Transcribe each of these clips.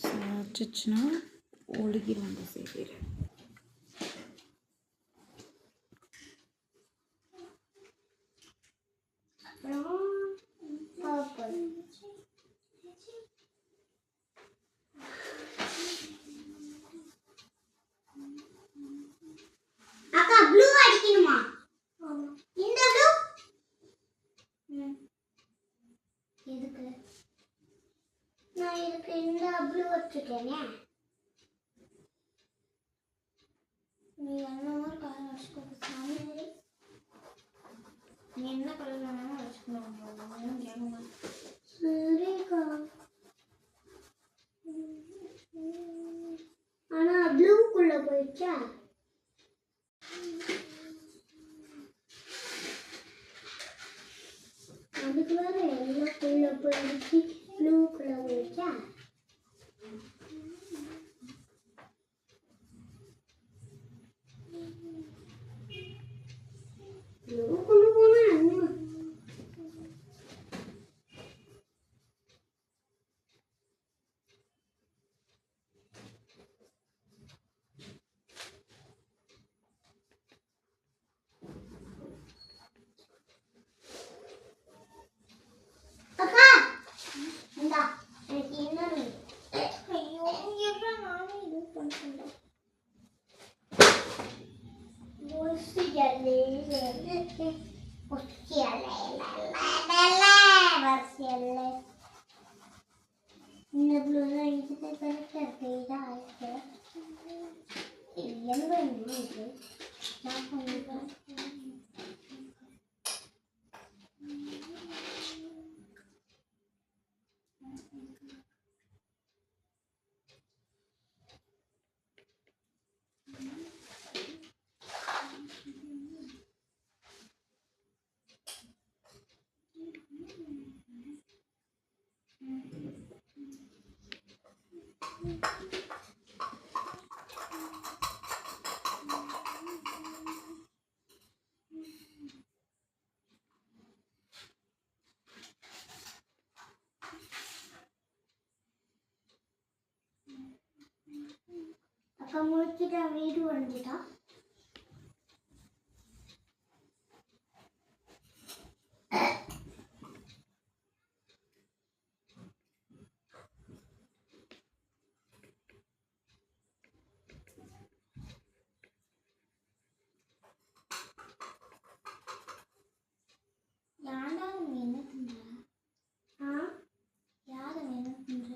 சாச்சிச்சுன்னா ஒழுகிடும் அந்த சைடு. அக்கா ப்ளூ அடிக்கணுமா? இந்த ப்ளூ எதுக்கு? நான் இதுக்கு இந்த ப்ளூ வச்சுட்டேனே. நீ என்ன மாதிரி கலர் வச்சுக்கோ சாமி. நீ என்ன கலர் வேணாலும் வச்சுக்கணும். சரிக்கா. ஆனா ப்ளூக்குள்ள போயிடுச்சா? அதுக்கு வேற எல்லாக்குள்ள போயிடுச்சு, ப்ளூக்குள்ள போயிடுச்சா? ப்ளூக்குள்ள போனா என்ன? அக்கா இந்தா எனக்கு இன்னொரு. ஐயோ எப்ப நானும் இது பண்ணுறேன். இந்த ப்ளூ தான் இதுக்கு கரெக்டாக இருக்கு. இதான் ஆயிடுச்சு. எங்க இது நான் பண்ணிட்டேன். அக்கா முடிச்சுட்டா வீடு வந்துட்டா. யாரா நீ என்ன பண்ற? யார என்ன பண்ற?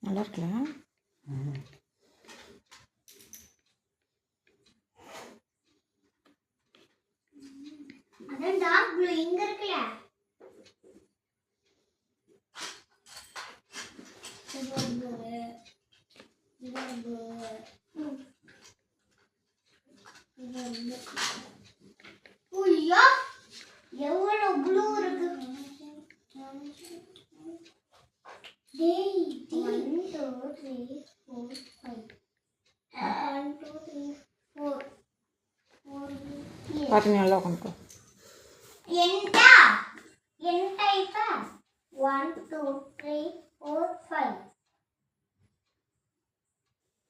நல்லா இருக்கலாம். அதான் டார்க் ப்ளூ இங்க இருக்குல. ஐயா எவ்வளவு ப்ளூ இருக்கு. டேய் 1 2 3 4 5 1 2 3 4 பாருங்க நல்லா உட்காந்துக்கோ. என்டா என்டா இப்ப 1 2 3 4 5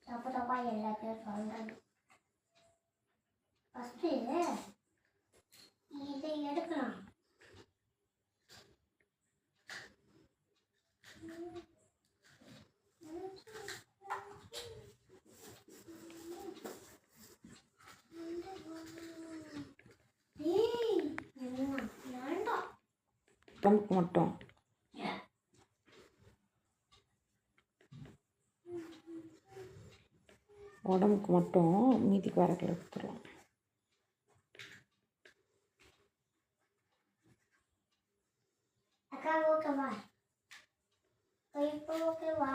தப்பு தப்பா எல்லாத்தையும் சொல்றேன். ஃபர்ஸ்ட் இதை எடுக்கலாம். உடம்புக்கு மட்டும் உடம்புக்கு மட்டும் மீதிக்கு வேறு கலர் கொடுத்துருவோம். அக்கா ஓகேவா? இப்போ ஓகேவா?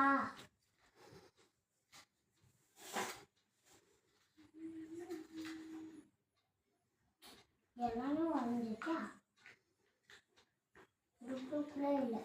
எல்லாமே வரைஞ்சிட்டா கூட இல்லை.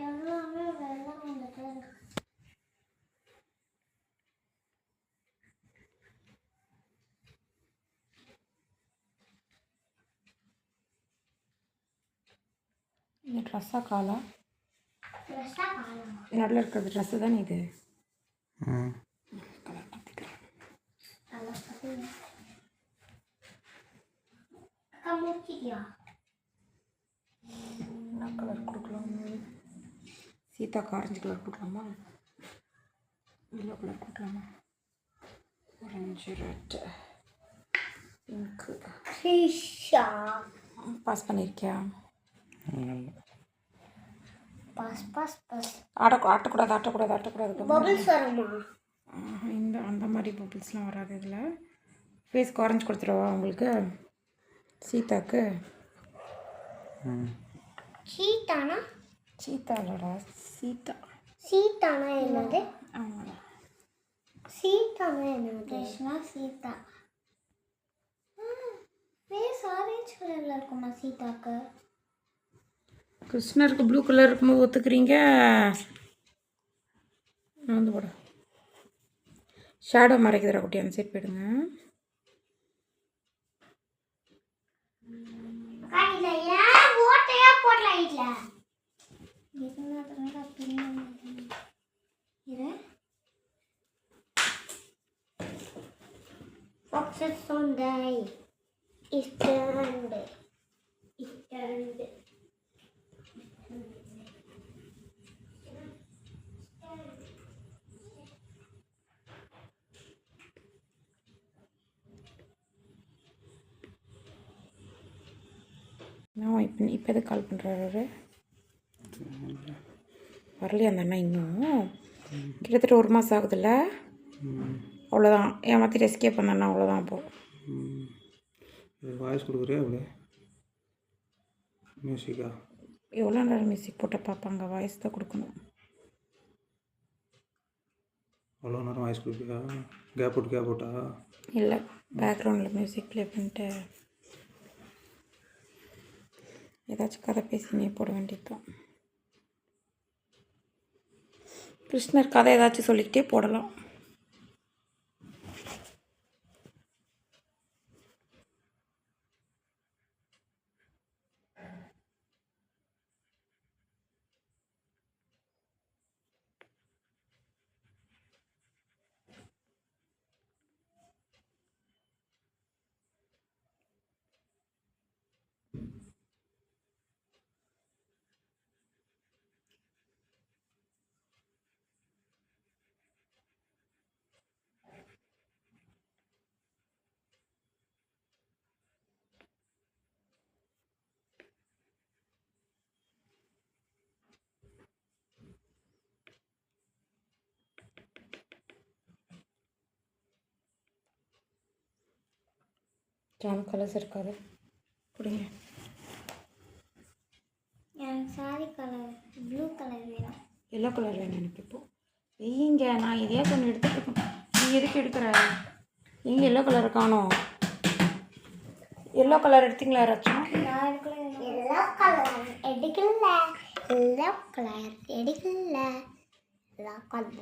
எல்லாமே வெள்ளம் வந்துட்டு இந்த ட்ரெஸ்ஸாக காலா ஃப்ரெஷ்ஷாக காணும். நடுவில் இருக்கிறது ட்ரெஸ்ஸு தானே இது. கலர் பார்த்துக்கிறேன். நல்லா பார்த்து அக்கா முடிச்சிட்டியா? என்ன கலர் கொடுக்கலாம்? சீதாக்கு ஆரஞ்சு கலர் கொடுக்கலாமா? எல்லோ கலர் கொடுக்கலாமா? Orange, red, pink. ஃபிஷ்ஷா பாஸ் பண்ணியிருக்கியா? Pass pass pass. ஆட்டக்கூடாது. பபிள்ஸ் வருமா? இந்த அந்த மாதிரி பபிள்ஸ்லாம் வராது இதில். ஃபேஸ்க்கு ஆரஞ்சு கொடுத்துருவா உங்களுக்கு சீதாக்கு? சீத்தானா? சீத்தா இல்லைடா, சீதா. சீத்தானா என்னது? ஆமாடா. சீத்தானா என்னது? கிருஷ்ணா சீதா. ஃபேஸ் ஆரஞ்சு கலரில் இருக்குமா சீதாக்கு? கிருஷ்ணருக்கு ப்ளூ கலர் இருக்கும்போது ஒத்துக்கிறீங்க. நான் வந்து போட ஷேடோ மறைக்குதுடா குட்டி, அந்த சைட் போயிடுங்க. Foxes Sunday is turned. நான் இப்போ எதுக்கு கால் பண்ணுறாரு? வரலையா அந்த அண்ணா இன்னும்? கிட்டத்தட்ட 1 மாதம் ஆகுதுல்ல. அவ்வளோதான், ஏமாற்றி எஸ்கேப் பண்ணண்ணா, அவ்வளோதான். அப்போது வாய்ஸ் கொடுக்குறியா? அப்படி மியூசிக்கா? எவ்வளோ நேரம் மியூசிக் போட்டு பார்ப்பாங்க? வாய்ஸ் தான் கொடுக்கணும். அவ்வளோ நேரம் வாய்ஸ் கொடுப்பியா? கேப் போட்டா? இல்லை, பேக்ரவுண்டில் மியூசிக் ப்ளே பண்ணிட்டு ஏதாச்சும் கதை பேசினே போட வேண்டியதுதான். கிருஷ்ணர் கதை ஏதாச்சும் சொல்லிக்கிட்டே போடலாம். ஜாம் கலர்ஸ் இருக்காது, பிடிங்க. எனக்கு சாரி கலர் ப்ளூ கலர் வேணும். எல்லோ கலர் வேணும் எனக்கு. இப்போது வெய்யிங்க, நான் இதே கொஞ்சம் எடுத்துகிட்டு. நீ எதுக்கு எடுக்கிற? எங்கே எல்லோ கலர் காணோம்? எல்லோ கலர் எடுத்தீங்களா யாராச்சும்? எல்லோ கலர் எடுக்கல. எல்லோ கலர் எடுக்கல. Yellow colour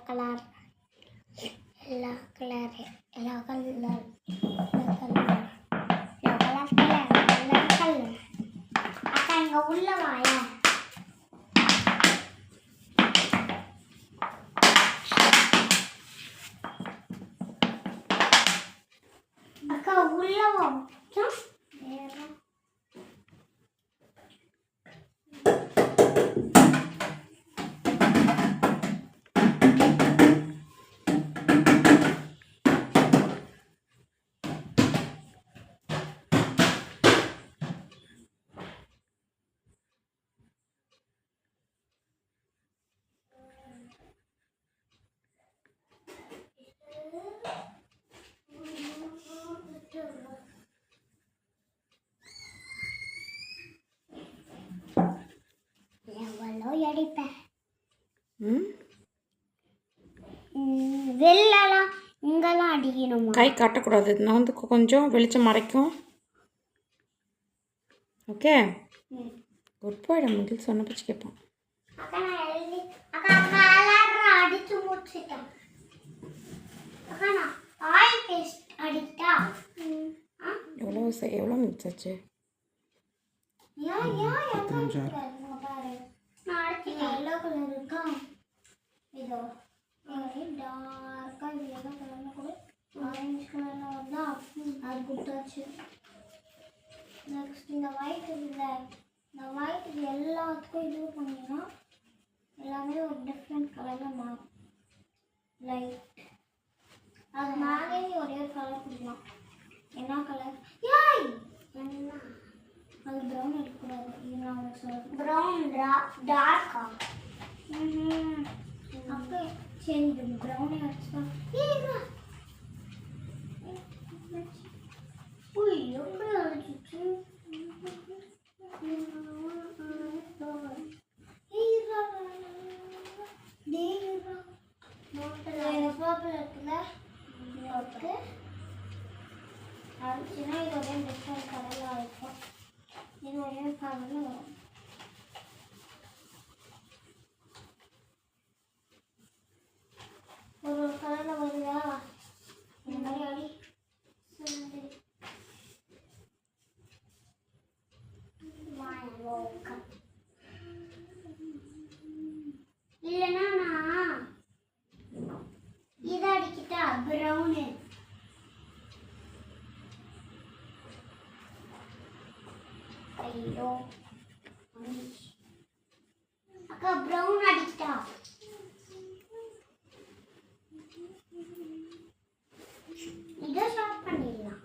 colour yellow colour yellow colour அக்கா இங்க உள்ள வாயா. அடிப்பேன். ம் வெளிலலாம் இங்கெல்லாம் அடிக்கணுமா? கை காட்டக்கூடாது, நான் வந்து கொஞ்சம் வெளிச்சம் மறைக்கும். ஓகே, குட் பாய். முதல் சொன்ன பச்சு கேட்பான். அக்கா நான் எழுதி அக்கா கலர் அடிச்சு முடிச்சிட்டேன். அக்கா நான் ஆயில் பேஸ்ட் அடிட்டா? எவ்வளோ மினிட்ஸ் ஆச்சு? பத்து நிமிஷம். பாரு நான் அடிச்சிட்டேன். எல்லோ கலர் இருக்கா? இதோ டார்க்காக எல்லோ கலரில் கூட ஆரஞ்சு கலரில் வந்தா அது கொடுத்தாச்சு. நெக்ஸ்ட் இந்த ஒயிட் இல்லை, இந்த ஒயிட் இது எல்லாத்துக்கும் இது பண்ணிங்கன்னா எல்லாமே ஒரு டிஃப்ரெண்ட் கலரில் மாறும். லைட் அது மேலே ஒரே ஒரு கலர் கொடுக்கலாம். என்ன கலர்? ஏய் என்ன அது ப்ரௌன் எடுக்கக்கூடாது. இது நான் உங்களுக்கு சொல்கிறேன். ப்ரௌன் டார்க்கா? அப்போ சரி இது ப்ரௌனே அடிச்சுதான். எப்படி அடிச்சிச்சு? பர்பிள் இருக்குல்ல, போட்டு அடிச்சுன்னா இது ஒரே டிஃப்ரெண்ட் கலரில் இருக்கும். இது ஒரே கலரில் வரும். ஒரு கலரில் வருதா? இந்த மாதிரி அடி. இல்லைன்னா நான் இதை அடிக்கிட்டா ப்ரௌனு. ஐயோ அக்கா ப்ரௌன் அடிக்கிட்டா? இதை ஸ்டார்ட் பண்ணிடலாம்.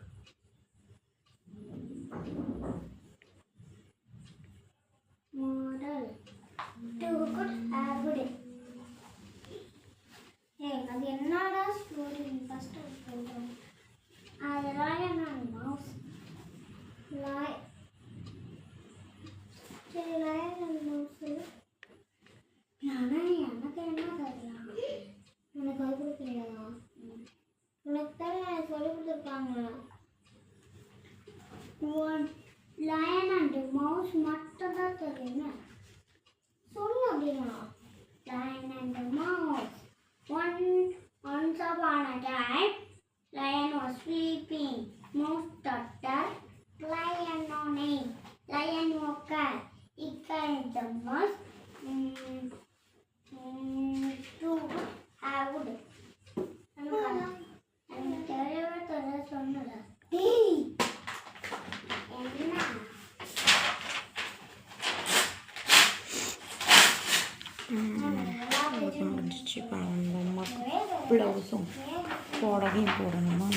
Model to good habit. ஏய் அது என்னடா ஸ்டோரி? ஃபர்ஸ்ட் சொல்றேன். அதெல்லாம் என்ன மவுஸ் லாய் சரி லாய் மவுஸ். ஆனால் எனக்கு என்ன தெரியலாம், எனக்கு அது கூட தெரியாதா? உனக்கு தான் எனக்கு சொல்லி கொடுத்துருக்காங்க. லயன் அண்ட் மவுஸ் மட்டும் தான் தெரியுங்க. சொல்லு அப்படின்னா lion and the mouse. Once upon a time, lion was sleeping. Mouse tutted, lion no name. Lion woke up. He carried the mouse to have wood. எனக்கு தெரியவே தெரிய சொன்னதா? என்ன முடிஞ்சிச்சு. ப்ளவுஸும் போடவையும் போடணுமா?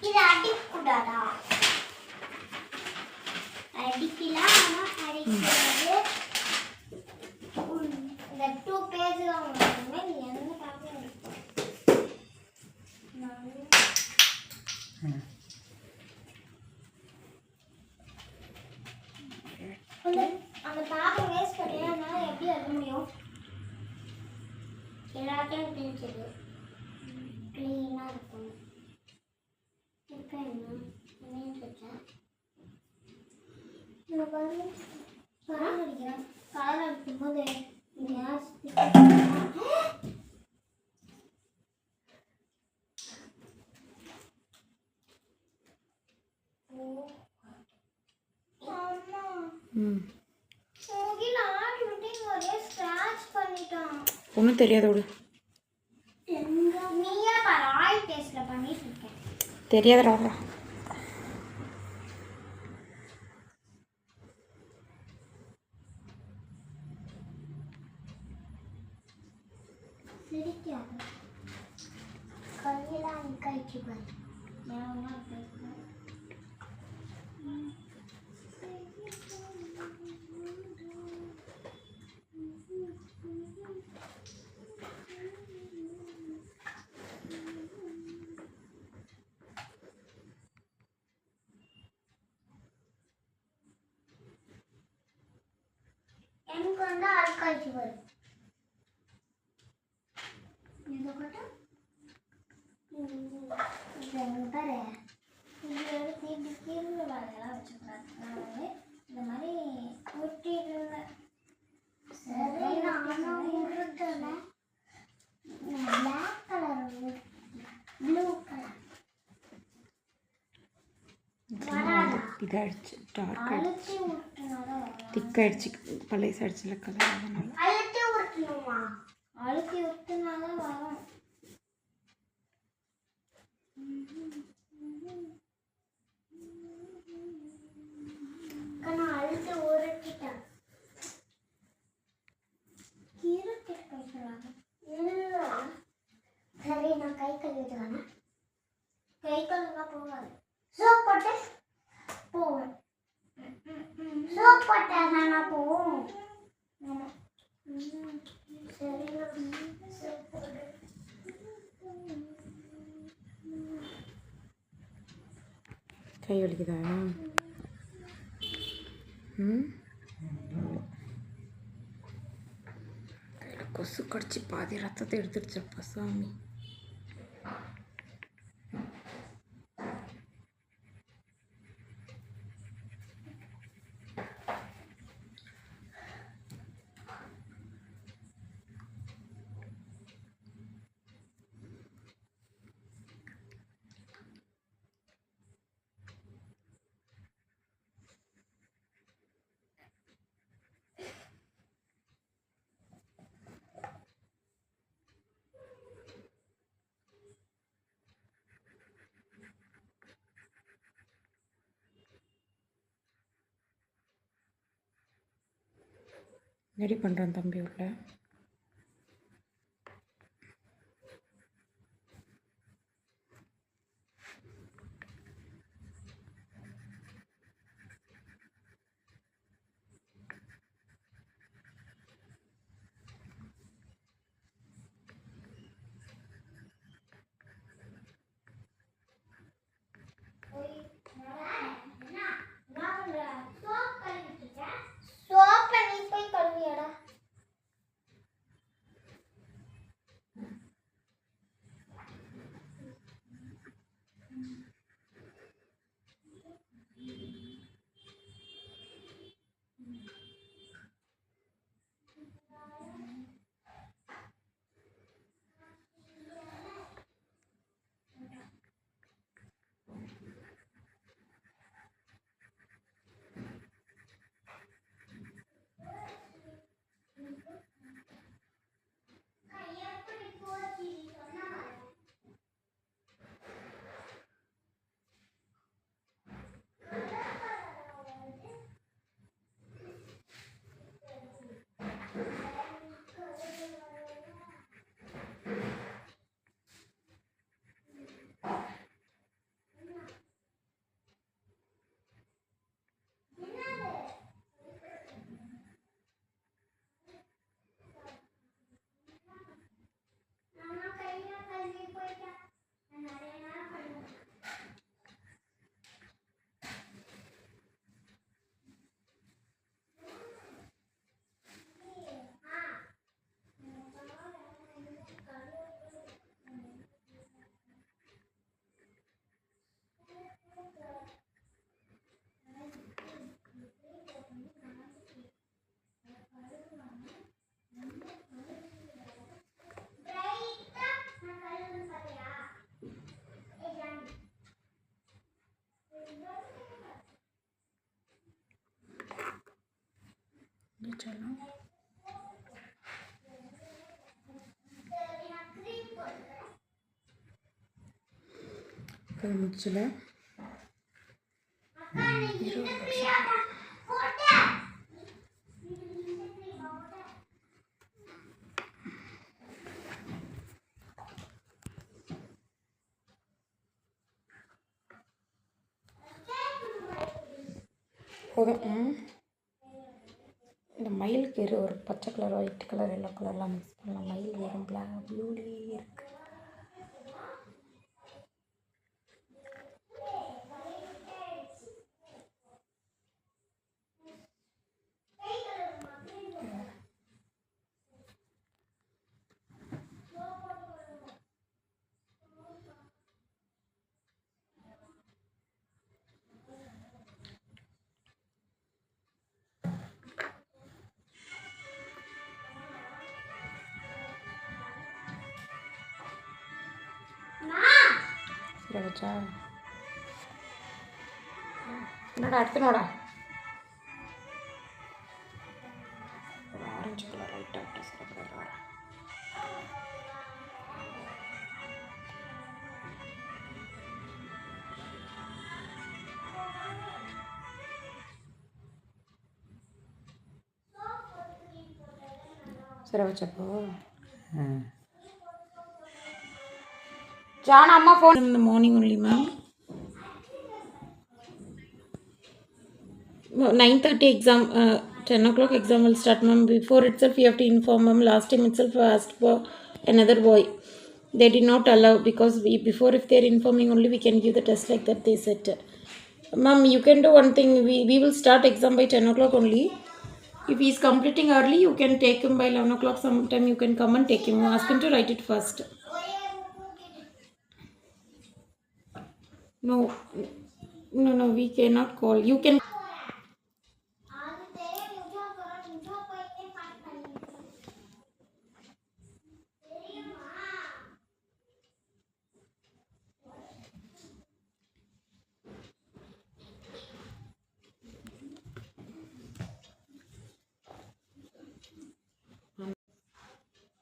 இது அடிக்கூடாதா? அடிக்கலாம், ஆனால் அடிக்கூடாது. இந்த 2 பேஜ் தான் உங்களுக்கு நீ என்ன பார்க்க அந்த பேப்பர் வேஸ்ட் பண்ணினா எப்படி எழுத முடியும்? எல்லாத்தையும் கிழிச்சிடு. க்ளீனாக இருக்கும். இப்போ என்ன வச்சேன் கலர் அடிக்கிறேன். கலர் அடிக்கும்போது கேஸ் ஒன்றும் தெரியாத விடு. நீயா பாரு ஆயில் டேஸ்ட்ல பண்ணிட்டு இருக்கேன். தெரியாதடா. சிரிக்காத. கையெல்லாம் கைக்கு பாரு. நான் எனக்கு இங்கே வந்து அழுக்காய்ச்சி வரும். இது மட்டும் பாரு, இது எடுத்து இப்படி கீழே வேலையெல்லாம் வச்சுக்கிறாங்க. இந்த மாதிரி ஒட்டிடுங்க. சரி, நானும் உருட்டுனேன். பிளாக் கலர், ப்ளூ கலர் இதாகிடுச்சு, டார்க் அழுத்தி உருட்டுனாதான் வரும். திக்காயிடுச்சு, பழைய அடிச்சில கலர். அதனால அழுத்தி உருட்டணுமா? அழுத்தி உருட்டுனாதான் வரும். நான் அழுத்தி உருட்டிட்டேன். சரி, நான் கை கழுவிட்டு வரேன். கை கழுவினா போகாது. சோப் போட்டு போவேன். சோப் போட்டால் தானே போவோம். ஆமாம். சரி, சோப் போடு. கை வலிக்குதா? கையில் கொசு கடிச்சு பாதி ரத்தத்தை எடுத்துடுச்சப்பா சாமி. ரெடி பண்ணுறேன் தம்பி உள்ள. சோப்பை நீ போய் கழுவியடா. चलो முடிச்சல போதும். இந்த மயிலுக்கு ஒரு பச்சை கலர், ஒயிட் கலர், எல்லோ கலர்லாம் மிக்ஸ் பண்ணலாம். மயில் வெறும் ப்ளூலேயே இருக்கு. சரி வச்சா என்னடா எடுத்துனோடா ஒரு ஆரஞ்சு கலர் லைட்டாக விட்டு சிறப்பு சரி வச்சப்போ ஜான் அம்மா ஃபோன் இந்த morning only ma'am 9:30 exam 10 o'clock exam will start ma'am. Before itself you have to inform ma'am. Last time itself I asked for another boy. They did not allow because before if they are informing only we can give the test like that they said. Ma'am you can do one thing, we will start exam by 10 o'clock only. If he is completing early you can take him by 11 o'clock sometime you can come and take him. Ask him to write it first. No we cannot call. You can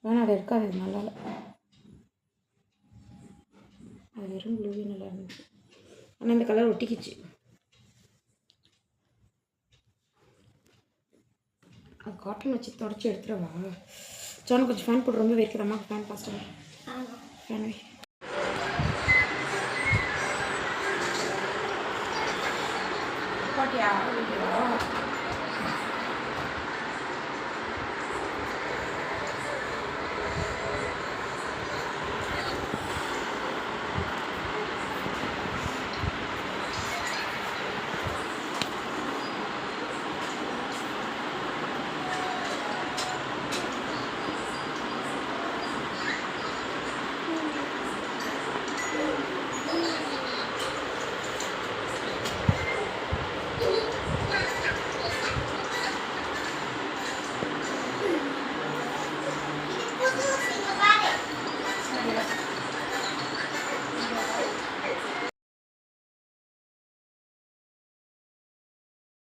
வேணாம் அது இருக்காது இது நல்லா இல்லை அது வெறும் ப்ளூவே நல்லா இருந்துச்சு ஆனால் இந்த கலர் ஒட்டிக்கிச்சு அது காட்டன் வச்சு தொடச்சி எடுத்துடவா ஜானு கொஞ்சம் ஃபேன் போட்டு ரொம்ப வைக்கிறம்மா ஃபேன் ஃபாஸ்ட்டாக ஃபேன் வை பாட்டியா